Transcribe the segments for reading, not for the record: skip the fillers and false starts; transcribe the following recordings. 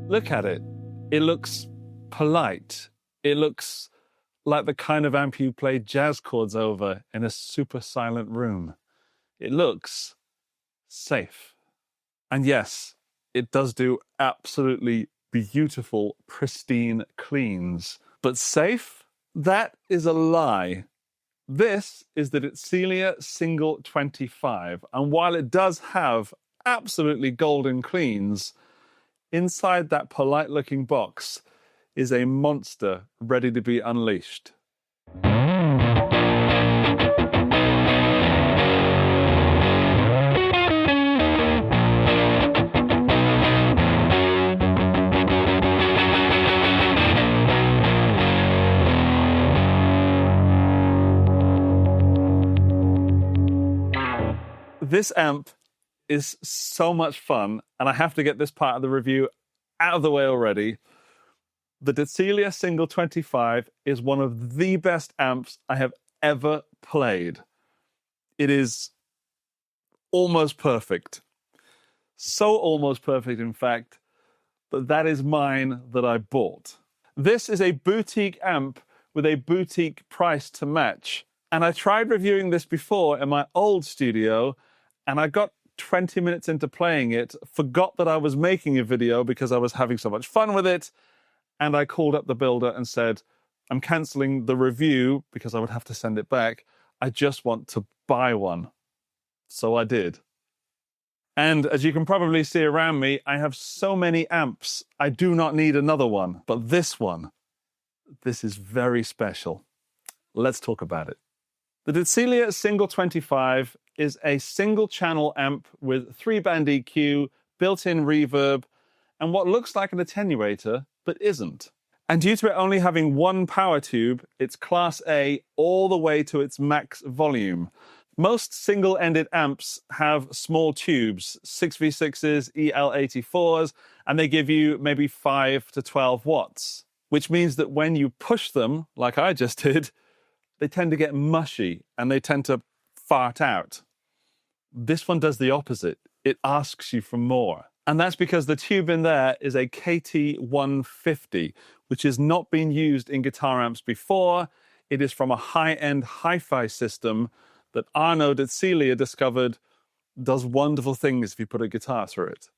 Look at it. It looks polite. It looks like the kind of amp you play jazz chords over in a super silent room. It looks safe. And yes, it does do absolutely beautiful, pristine cleans. But safe? That is a lie. This is the Cillia Single 25. And while it does have absolutely golden cleans, inside that polite-looking box is a monster ready to be unleashed. This amp is so much fun, and I have to get this part of the review out of the way already. The Cillia Single 25 is one of the best amps I have ever played. It is almost perfect. So almost perfect, in fact, that that is mine that I bought. This is a boutique amp with a boutique price to match. And I tried reviewing this before in my old studio, and I got 20 minutes into playing it, forgot that I was making a video because I was having so much fun with it, and I called up the builder and said, I'm cancelling the review because I would have to send it back. I just want to buy one. So I did. And as you can probably see around me, I have so many amps, I do not need another one. But this one, this is very special. Let's talk about it. The Cillia Single 25 is a single channel amp with 3-band EQ, built-in reverb, and what looks like an attenuator, but isn't. And due to it only having one power tube, it's Class A all the way to its max volume. Most single-ended amps have small tubes, 6v6s, EL84s, and they give you maybe 5 to 12 watts, which means that when you push them, like I just did, they tend to get mushy and they tend to fart out. This one does the opposite. It asks you for more. And that's because the tube in there is a KT150, which has not been used in guitar amps before. It is from a high-end hi-fi system that Arnaud at Cillia discovered does wonderful things if you put a guitar through it.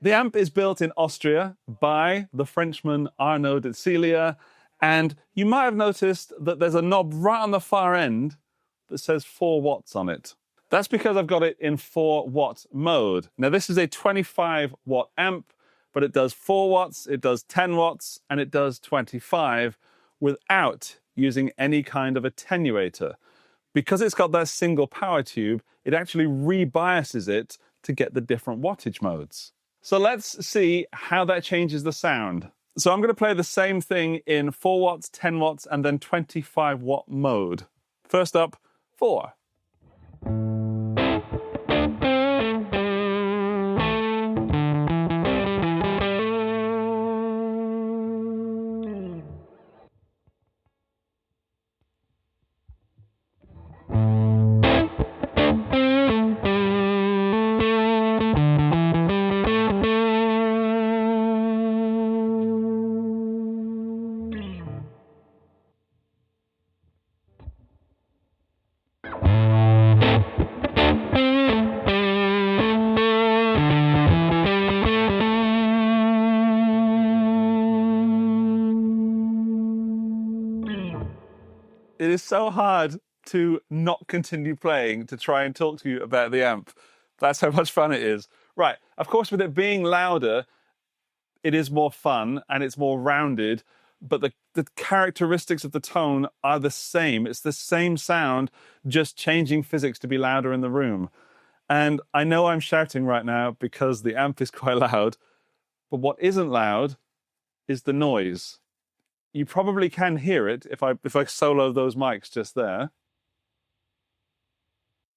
The amp is built in Austria by the Frenchman Arnaud at Cillia, and you might have noticed that there's a knob right on the far end that says 4 watts on it. That's because I've got it in 4-watt mode. Now, this is a 25-watt amp, but it does 4 watts, it does 10 watts, and it does 25 without using any kind of attenuator. Because it's got that single power tube, it actually rebiases it to get the different wattage modes. So let's see how that changes the sound. So I'm going to play the same thing in 4 watts, 10 watts, and then 25-watt mode. First up, 4. It is so hard to not continue playing to try and talk to you about the amp. That's how much fun it is. Right, of course, with it being louder, it is more fun and it's more rounded, but the characteristics of the tone are the same. It's the same sound, just changing physics to be louder in the room. And I know I'm shouting right now because the amp is quite loud, but what isn't loud is the noise. You probably can hear it if I solo those mics just there.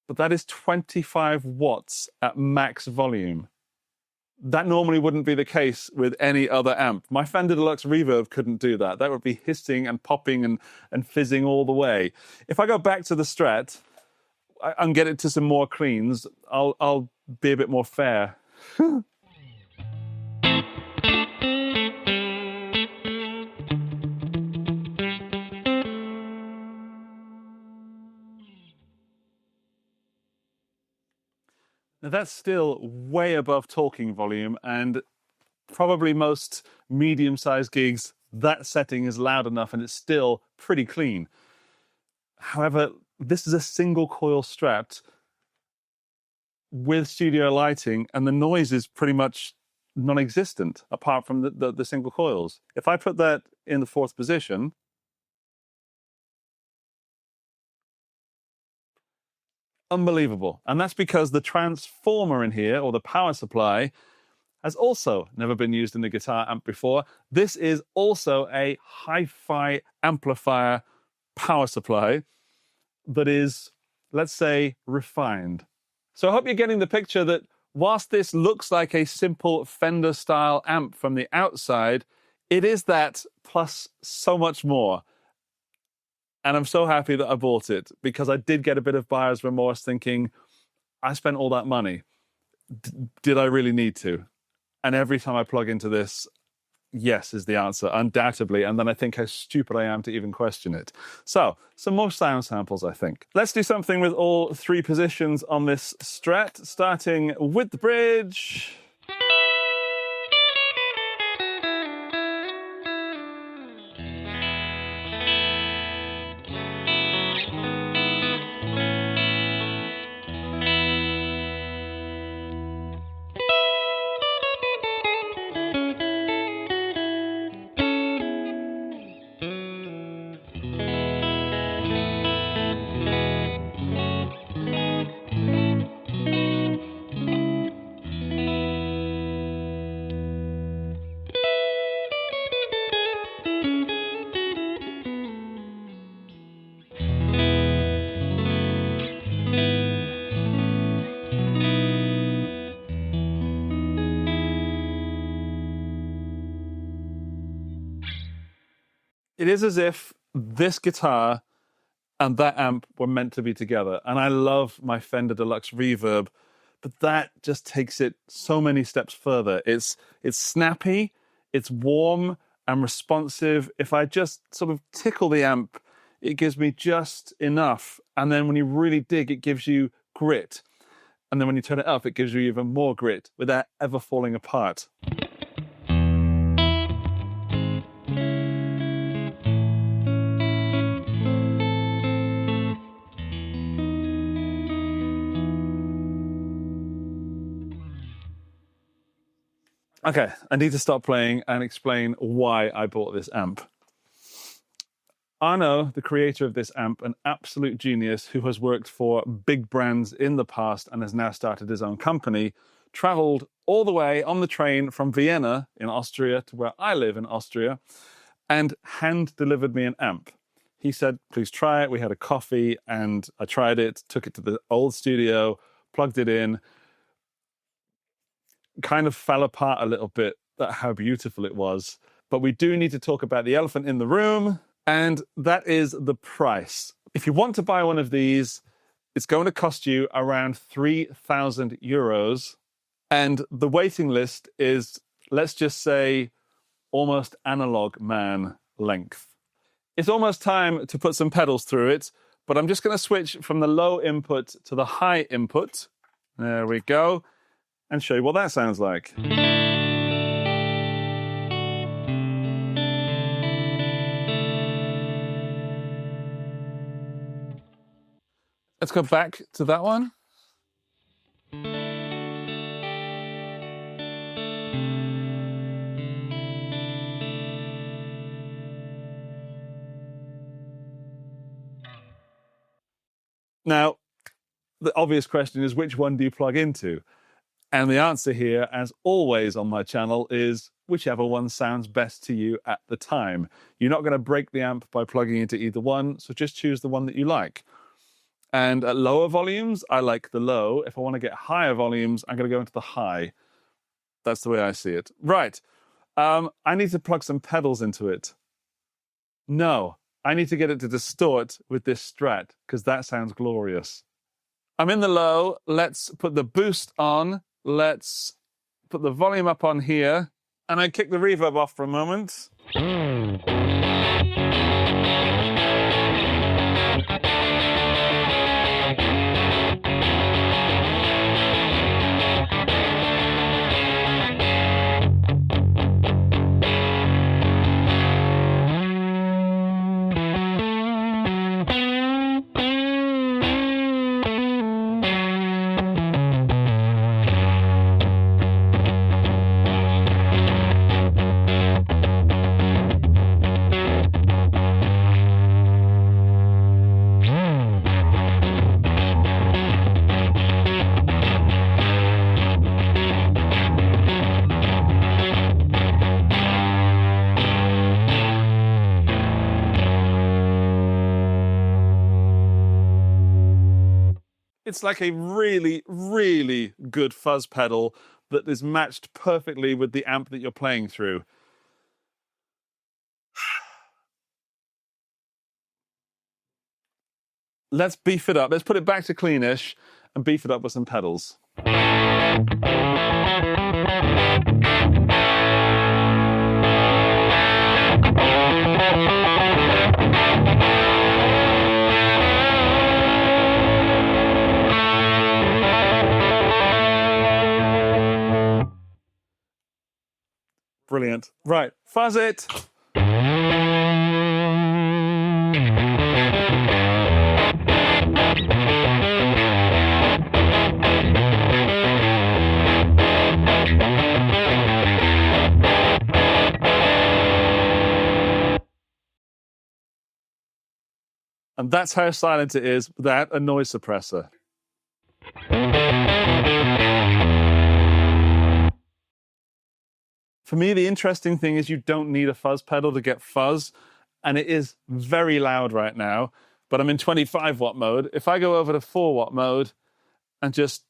but that is 25 watts at max volume. That normally wouldn't be the case with any other amp. My Fender Deluxe Reverb couldn't do that. That would be hissing and popping and fizzing all the way. If I go back to the Strat and get it to some more cleans, I'll be a bit more fair. Now that's still way above talking volume, and probably most medium-sized gigs, that setting is loud enough and it's still pretty clean. However, this is a single coil Strat with studio lighting, and the noise is pretty much non-existent apart from the single coils. If I put that in the 4th position, unbelievable. And that's because the transformer in here, or the power supply, has also never been used in a guitar amp before. This is also a hi-fi amplifier power supply that is, let's say, refined. So I hope you're getting the picture that whilst this looks like a simple Fender-style amp from the outside, it is that plus so much more. And I'm so happy that I bought it, because I did get a bit of buyer's remorse thinking, I spent all that money. Did I really need to? And every time I plug into this, yes is the answer, undoubtedly. And then I think how stupid I am to even question it. So, some more sound samples, I think. Let's do something with all 3 positions on this Strat, starting with the bridge. It is as if this guitar and that amp were meant to be together. And I love my Fender Deluxe Reverb, but that just takes it so many steps further. It's snappy, it's warm and responsive. If I just sort of tickle the amp, it gives me just enough. And then when you really dig, it gives you grit. And then when you turn it up, it gives you even more grit without ever falling apart. Okay, I need to stop playing and explain why I bought this amp. Arnaud, the creator of this amp, an absolute genius who has worked for big brands in the past and has now started his own company, traveled all the way on the train from Vienna in Austria to where I live in Austria and hand-delivered me an amp. He said, please try it. We had a coffee and I tried it, took it to the old studio, plugged it in, kind of fell apart a little bit at how beautiful it was. But we do need to talk about the elephant in the room, and that is the price. If you want to buy one of these, it's going to cost you around 3,000 euros. And the waiting list is, let's just say, almost analog man length. It's almost time to put some pedals through it, but I'm just going to switch from the low input to the high input. There we go. And show you what that sounds like. Let's go back to that one. Now, the obvious question is, which one do you plug into? And the answer here, as always on my channel, is whichever one sounds best to you at the time. You're not going to break the amp by plugging into either one, so just choose the one that you like. And at lower volumes, I like the low. If I want to get higher volumes, I'm going to go into the high. That's the way I see it. Right. I need to plug some pedals into it. No, I need to get it to distort with this Strat, because that sounds glorious. I'm in the low. Let's put the boost on. Let's put the volume up on here. And I kick the reverb off for a moment. It's like a really, really good fuzz pedal that is matched perfectly with the amp that you're playing through. Let's beef it up. Let's put it back to cleanish and beef it up with some pedals. Brilliant. Right, fuzz it. And that's how silent it is without a noise suppressor. For me, the interesting thing is you don't need a fuzz pedal to get fuzz, and it is very loud right now, but I'm in 25 watt mode. If I go over to 4 watt mode and just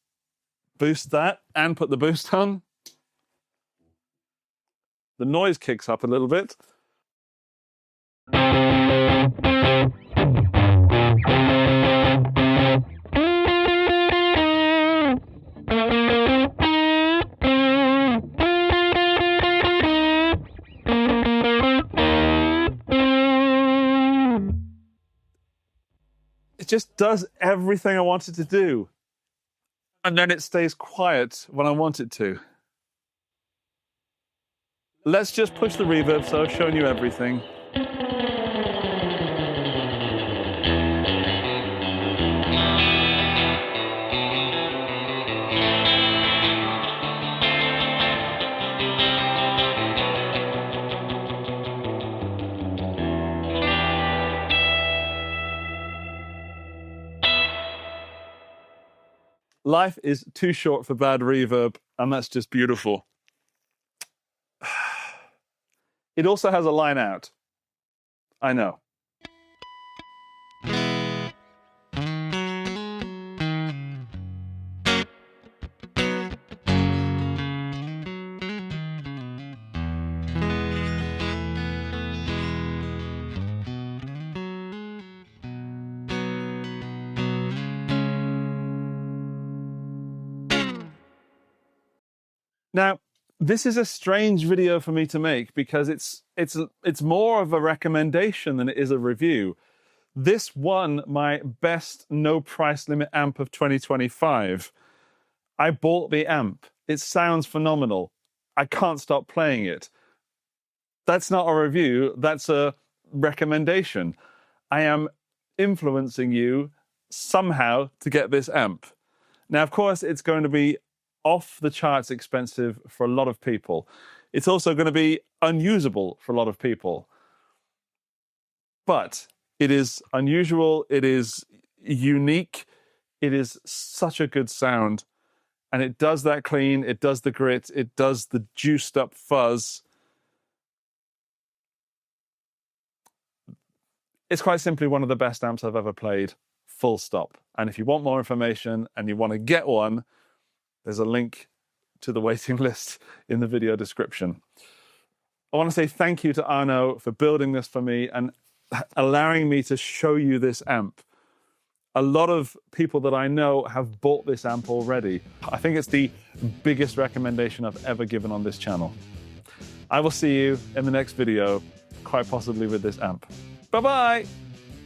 boost that and put the boost on, the noise kicks up a little bit. It just does everything I want it to do. And then it stays quiet when I want it to. Let's just push the reverb so I've shown you everything. Life is too short for bad reverb, and that's just beautiful. It also has a line out. I know. Now, this is a strange video for me to make because it's more of a recommendation than it is a review. This won my best no price limit amp of 2025. I bought the amp. It sounds phenomenal. I can't stop playing it. That's not a review, that's a recommendation. I am influencing you somehow to get this amp. Now, of course, it's going to be off the charts expensive for a lot of people. It's also going to be unusable for a lot of people. But it is unusual, it is unique, it is such a good sound. And it does that clean, it does the grit, it does the juiced up fuzz. It's quite simply one of the best amps I've ever played, full stop. And if you want more information and you want to get one, there's a link to the waiting list in the video description. I want to say thank you to Arnaud for building this for me and allowing me to show you this amp. A lot of people that I know have bought this amp already. I think it's the biggest recommendation I've ever given on this channel. I will see you in the next video, quite possibly with this amp. Bye-bye!